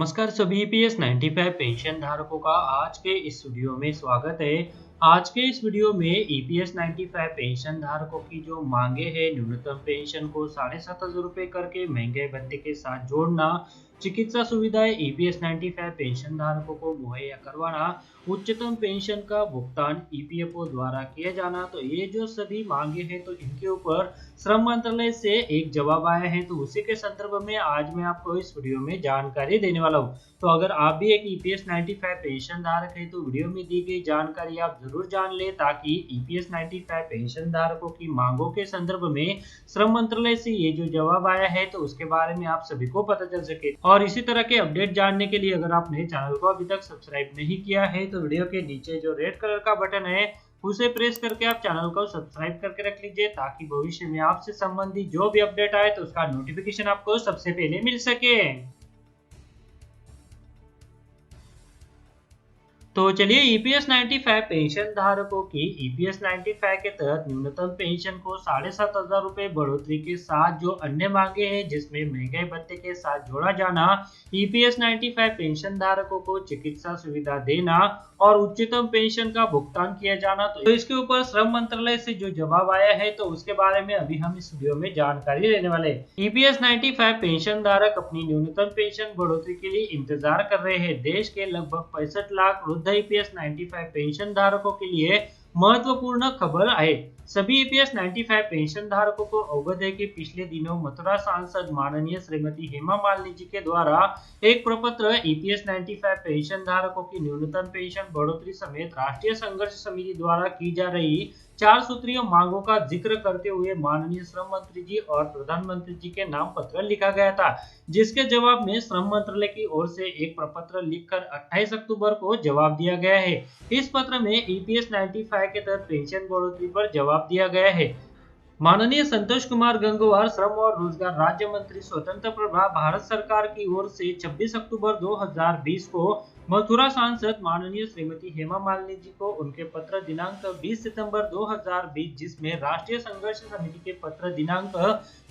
नमस्कार सभी EPS 95 pension धारकों का आज के इस वीडियो में स्वागत है। आज के इस वीडियो में ईपीएस 95 पेंशन धारकों की जो मांगे हैं न्यूनतम पेंशन को 7,500 रुपये करके महंगाई भत्ते के साथ जोड़ना, चिकित्सा सुविधाएं ईपीएस 95 पेंशन धारकों को मुहैया करवाना, उच्चतम पेंशन का भुगतान ईपीएफओ द्वारा किया जाना, तो ये जो सभी मांगे हैं तो इनके ऊपर श्रम मंत्रालय से एक जवाब आया है। तो उसी के संदर्भ में आज मैं आपको इस वीडियो में जानकारी देने वाला हूँ। तो अगर आप भी एक ईपीएस 95 पेंशन धारक है तो वीडियो में दी गई जानकारी आप जरूर जान ले, ताकि ईपीएस 95 पेंशन धारकों की मांगों के संदर्भ में श्रम मंत्रालय से ये जो जवाब आया है तो उसके बारे में आप सभी को पता चल सके। और इसी तरह के अपडेट जानने के लिए अगर आपने चैनल को अभी तक सब्सक्राइब नहीं किया है तो वीडियो के नीचे जो रेड कलर का बटन है उसे प्रेस करके आप चैनल को सब्सक्राइब करके रख लीजिए, ताकि भविष्य में आपसे संबंधित जो भी अपडेट आए तो उसका नोटिफिकेशन आपको सबसे पहले मिल सके। तो चलिए ईपीएस 95 पेंशन धारकों की ईपीएस 95 के तहत न्यूनतम पेंशन को 7,500 रुपये बढ़ोतरी के साथ जो अन्य मांगे हैं जिसमें महंगाई भत्ते के साथ जोड़ा जाना, ईपीएस 95 पेंशन धारकों को चिकित्सा सुविधा देना और उच्चतम पेंशन का भुगतान किया जाना, तो इसके ऊपर श्रम मंत्रालय से जो जवाब आया है तो उसके बारे में अभी हम इस वीडियो में जानकारी लेने वाले हैं। ईपीएस 95 पेंशन धारक अपनी न्यूनतम पेंशन बढ़ोतरी के लिए इंतजार कर रहे हैं। देश के लगभग 65 लाख वृद्ध ईपीएस 95 पेंशन धारकों के लिए महत्वपूर्ण खबर है। सभी ईपीएस 95 पेंशन धारकों को अवगत है कि पिछले दिनों मथुरा सांसद माननीय श्रीमती हेमा मालिनी जी के द्वारा एक प्रपत्र ईपीएस 95 पेंशन धारकों की न्यूनतम पेंशन बढ़ोतरी समेत राष्ट्रीय संघर्ष समिति द्वारा की जा रही 4 सूत्रीय मांगों का जिक्र करते हुए माननीय श्रम मंत्री जी और प्रधानमंत्री जी के नाम पत्र लिखा गया था, जिसके जवाब में श्रम मंत्रालय की ओर से एक प्रपत्र लिखकर 28 अक्टूबर को जवाब दिया गया है। इस पत्र में ईपीएस 95 के तहत पेंशन बढ़ोतरी पर जवाब दिया गया है। माननीय संतोष कुमार गंगवार श्रम और रोजगार राज्य मंत्री स्वतंत्र प्रभार भारत सरकार की ओर से 26 अक्टूबर 2020 को मथुरा सांसद माननीय श्रीमती हेमा मालिनी जी को उनके पत्र दिनांक 20 सितंबर 2020, जिसमें राष्ट्रीय संघर्ष समिति के पत्र दिनांक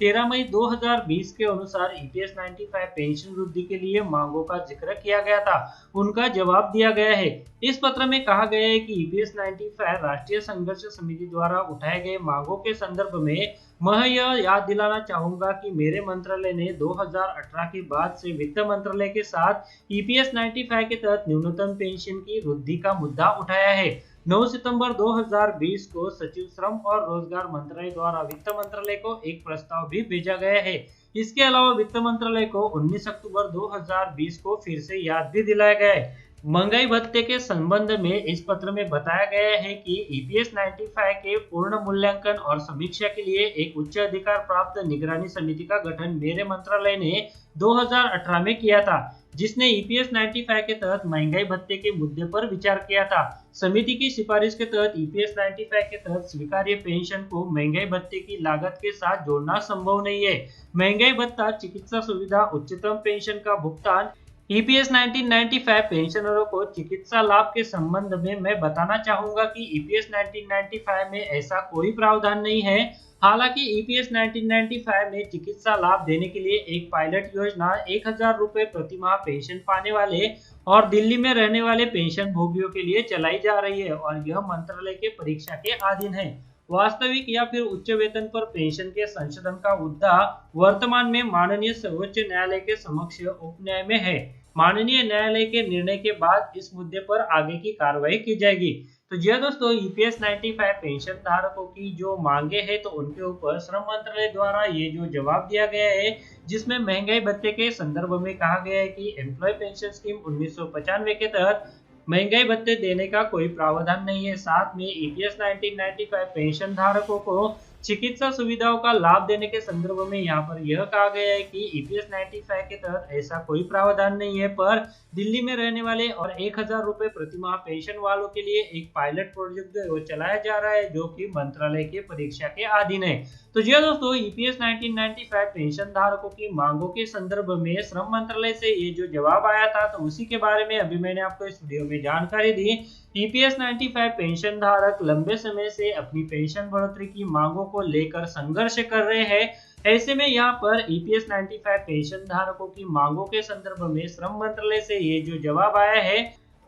13 मई 2020 के अनुसार ईपीएस 95 पेंशन वृद्धि के लिए मांगों का जिक्र किया गया था, उनका जवाब दिया गया है। इस पत्र में कहा गया है कि ईपीएस 95 राष्ट्रीय संघर्ष समिति द्वारा उठाए गए मांगों के संदर्भ में मैं यह याद दिलाना चाहूंगा कि मेरे मंत्रालय ने 2018 के बाद से वित्त मंत्रालय के साथ ईपीएस 95 के तहत न्यूनतम पेंशन की वृद्धि का मुद्दा उठाया है। 9 सितंबर 2020 को सचिव श्रम और रोजगार मंत्रालय द्वारा वित्त मंत्रालय को एक प्रस्ताव भी भेजा गया है। इसके अलावा वित्त मंत्रालय को 19 अक्टूबर 2020 को फिर से याद भी दिलाया गया है। महंगाई भत्ते के संबंध में इस पत्र में बताया गया है कि ईपीएस 95 के पूर्ण मूल्यांकन और समीक्षा के लिए एक उच्च अधिकार प्राप्त निगरानी समिति का गठन मेरे मंत्रालय ने 2018 में किया था, जिसने ईपीएस 95 के तहत महंगाई भत्ते के मुद्दे पर विचार किया था। समिति की सिफारिश के तहत ईपीएस 95 के तहत स्वीकार्य पेंशन को महंगाई भत्ते की लागत के साथ जोड़ना संभव नहीं है। महंगाई भत्ता, चिकित्सा सुविधा, उच्चतम पेंशन का भुगतान, ईपीएस 1995 पेंशनरों को चिकित्सा लाभ के संबंध में मैं बताना चाहूंगा कि ईपीएस 1995 में ऐसा कोई प्रावधान नहीं है। हालांकि ईपीएस 1995 में चिकित्सा लाभ देने के लिए एक पायलट योजना 1,000 रुपये प्रति माह पेंशन पाने वाले और दिल्ली में रहने वाले पेंशन भोगियों के लिए चलाई जा रही है और यह मंत्रालय के परीक्षा के अधीन है। वास्तविक या फिर उच्च वेतन पर पेंशन के संशोधन का मुद्दा वर्तमान में माननीय सर्वोच्च न्यायालय के समक्ष उपन्याय में है। माननीय न्यायालय के निर्णय के बाद इस मुद्दे पर आगे की कार्रवाई की जाएगी। तो जी दोस्तों, ईपीएस 95 पेंशन धारकों की जो मांगे हैं तो उनके ऊपर श्रम मंत्रालय द्वारा ये जो जवाब दिया गया है, जिसमें महंगाई भत्ते के संदर्भ में कहा गया है कि एम्प्लॉय पेंशन स्कीम 1995 के तहत महंगाई भत्ते देने का कोई प्रावधान नहीं है। साथ में ईपीएस 1995 पेंशन धारकों को चिकित्सा सुविधाओं का लाभ देने के संदर्भ में यहाँ पर यह कहा गया है कि ईपीएस 95 के तहत ऐसा कोई प्रावधान नहीं है, पर दिल्ली में रहने वाले और 1,000 रुपये प्रति माह पेंशन वालों के लिए एक पायलट प्रोजेक्ट वो चलाया जा रहा है, जो कि मंत्रालय के परीक्षा के अधीन है। तो जी दोस्तों, ईपीएस 1995 पेंशन धारकों की मांगों के संदर्भ में श्रम मंत्रालय से ये जो जवाब आया था तो उसी के बारे में अभी मैंने आपको इस वीडियो में जानकारी दी। ईपीएस 95 पेंशन धारक लंबे समय से अपनी पेंशन बढ़ोतरी की मांगों को लेकर संघर्ष कर रहे हैं। ऐसे में यहाँ पर ईपीएस 95 पेंशन धारकों की मांगों के संदर्भ में श्रम मंत्रालय से ये जो जवाब आया है,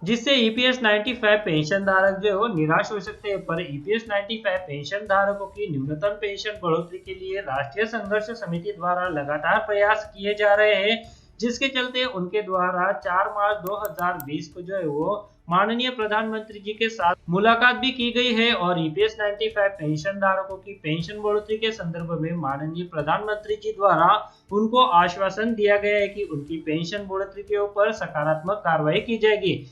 जिससे ईपीएस 95 पेंशन धारक जो है वो निराश हो सकते हैं। पर ईपीएस 95 पेंशन धारकों की न्यूनतम पेंशन बढ़ोतरी के लिए राष्ट्रीय संघर्ष समिति द्वारा लगातार प्रयास किए जा रहे हैं, जिसके चलते उनके द्वारा 4 मार्च 2020 को जो है वो माननीय प्रधानमंत्री जी के साथ मुलाकात भी की गई है और ईपीएस 95 पेंशन धारकों की पेंशन बढ़ोतरी के संदर्भ में माननीय प्रधानमंत्री जी द्वारा उनको आश्वासन दिया गया है कि उनकी पेंशन बढ़ोतरी के ऊपर सकारात्मक कार्रवाई की जाएगी।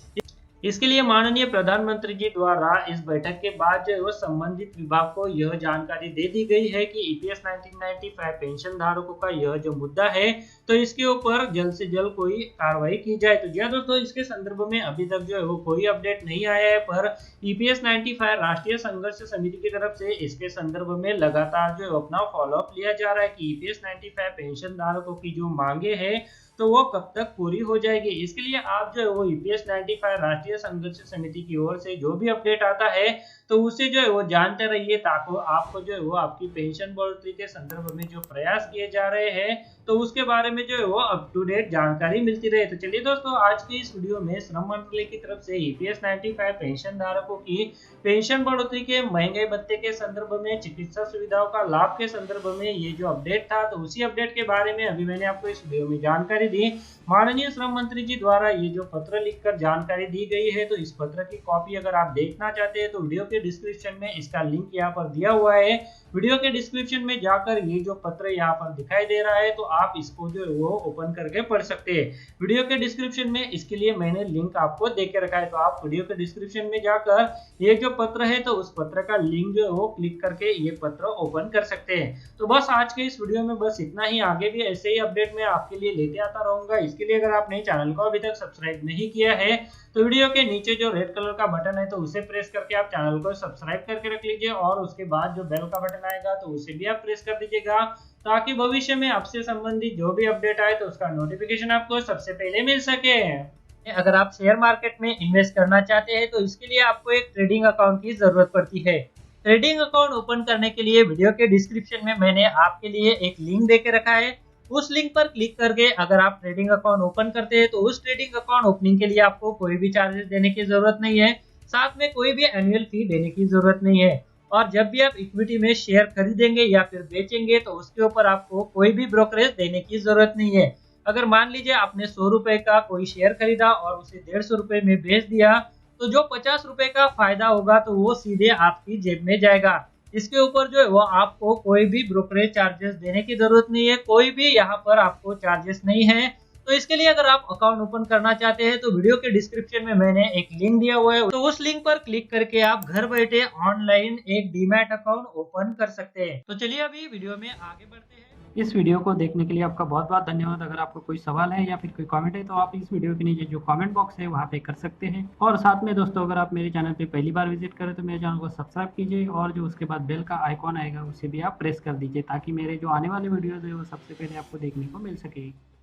इसके लिए माननीय प्रधानमंत्री जी द्वारा इस बैठक के बाद जो है वो संबंधित विभाग को यह जानकारी दे दी गई है कि ईपीएस 1995 पेंशन धारकों का यह जो मुद्दा है तो इसके ऊपर जल्द से जल्द कोई कार्रवाई की जाए। तो जी दोस्तों, इसके संदर्भ में अभी तक जो है वो कोई अपडेट नहीं आया है, पर ईपीएस 95 राष्ट्रीय संघर्ष समिति की तरफ से इसके संदर्भ में लगातार जो है अपना फॉलोअप लिया जा रहा है कि ईपीएस 95 पेंशन धारकों की जो मांगे हैं तो वो कब तक पूरी हो जाएगी। इसके लिए आप जो है वो ईपीएस 95 राष्ट्रीय संघर्ष समिति की ओर से जो भी अपडेट आता है तो उसे जो है वो जानते रहिए, ताकि आपको जो है वो आपकी पेंशन बढ़ोतरी के संदर्भ में जो प्रयास किए जा रहे हैं तो उसके बारे में जो है वो अप टू डेट जानकारी मिलती रहे। तो चलिए दोस्तों, आज की इस वीडियो में श्रम मंत्रालय की तरफ से ईपीएस 95 पेंशन धारकों की पेंशन बढ़ोतरी के महंगाई भत्ते के संदर्भ में चिकित्सा सुविधाओं का लाभ के संदर्भ में ये जो अपडेट था तो उसी अपडेट के बारे में अभी मैंने आपको इस वीडियो में जानकारी दी। माननीय श्रम मंत्री जी द्वारा ये जो पत्र लिखकर जानकारी दी गई है तो इस पत्र की कॉपी अगर आप देखना चाहते हैं तो वीडियो के डिस्क्रिप्शन में इसका लिंक यहाँ पर दिया हुआ है। वीडियो के डिस्क्रिप्शन में जाकर ये जो पत्र यहाँ पर दिखाई दे रहा है तो आप इसको जो है वो ओपन करके पढ़ सकते हैं। वीडियो के डिस्क्रिप्शन में इसके लिए मैंने लिंक आपको दे के रखा है, तो आप वीडियो के डिस्क्रिप्शन में जाकर ये जो पत्र है तो उस पत्र का लिंक जो है वो क्लिक करके ये पत्र ओपन कर सकते हैं। तो बस आज के इस वीडियो में बस इतना ही। आगे भी ऐसे ही अपडेट मैं आपके लिए लेते आता रहूंगा। इसके लिए अगर आपने चैनल को अभी तक सब्सक्राइब नहीं किया है तो वीडियो के नीचे जो रेड कलर का बटन है तो उसे प्रेस करके आप चैनल को सब्सक्राइब करके रख लीजिए और उसके बाद जो बेल का बटन आएगा तो उसे भी आप प्रेस कर दीजिएगा, ताकि भविष्य में आपसे संबंधित जो भी अपडेट आए तो उसका नोटिफिकेशन आपको सबसे पहले मिल सके। अगर आप शेयर मार्केट में इन्वेस्ट करना चाहते हैं तो इसके लिए आपको एक ट्रेडिंग अकाउंट की जरूरत पड़ती है। ट्रेडिंग अकाउंट ओपन करने के लिए वीडियो के डिस्क्रिप्शन में मैंने आपके लिए एक लिंक दे के रखा है। उस लिंक पर क्लिक करके अगर आप ट्रेडिंग अकाउंट ओपन करते हैं तो उस ट्रेडिंग अकाउंट ओपनिंग के लिए आपको कोई भी चार्जेस देने की जरूरत नहीं है, साथ में कोई भी एनुअल फी देने की जरूरत नहीं है। और जब भी आप इक्विटी में शेयर खरीदेंगे या फिर बेचेंगे तो उसके ऊपर आपको कोई भी ब्रोकरेज देने की जरूरत नहीं है। अगर मान लीजिए आपने 100 रुपए का कोई शेयर खरीदा और उसे 150 रुपए में बेच दिया तो जो 50 रुपए का फायदा होगा तो वो सीधे आपकी जेब में जाएगा। इसके ऊपर जो है वो आपको कोई भी ब्रोकरेज चार्जेस देने की जरूरत नहीं है, कोई भी यहाँ पर आपको चार्जेस नहीं है। तो इसके लिए अगर आप अकाउंट ओपन करना चाहते हैं तो वीडियो के डिस्क्रिप्शन में मैंने एक लिंक दिया हुआ है, तो उस लिंक पर क्लिक करके आप घर बैठे ऑनलाइन एक डीमैट अकाउंट ओपन कर सकते हैं। तो चलिए अभी वीडियो में आगे बढ़ते हैं। इस वीडियो को देखने के लिए आपका बहुत बहुत धन्यवाद। अगर आपको कोई सवाल है या फिर कोई कमेंट है तो आप इस वीडियो के नीचे जो कमेंट बॉक्स है वहाँ पे कर सकते हैं। और साथ में दोस्तों, अगर आप मेरे चैनल पे पहली बार विजिट करें तो मेरे चैनल को सब्सक्राइब कीजिए और जो उसके बाद बेल का आइकॉन आएगा उसे भी आप प्रेस कर दीजिए, ताकि मेरे जो आने वाले वीडियोज़ है वो सबसे पहले आपको देखने को मिल सके।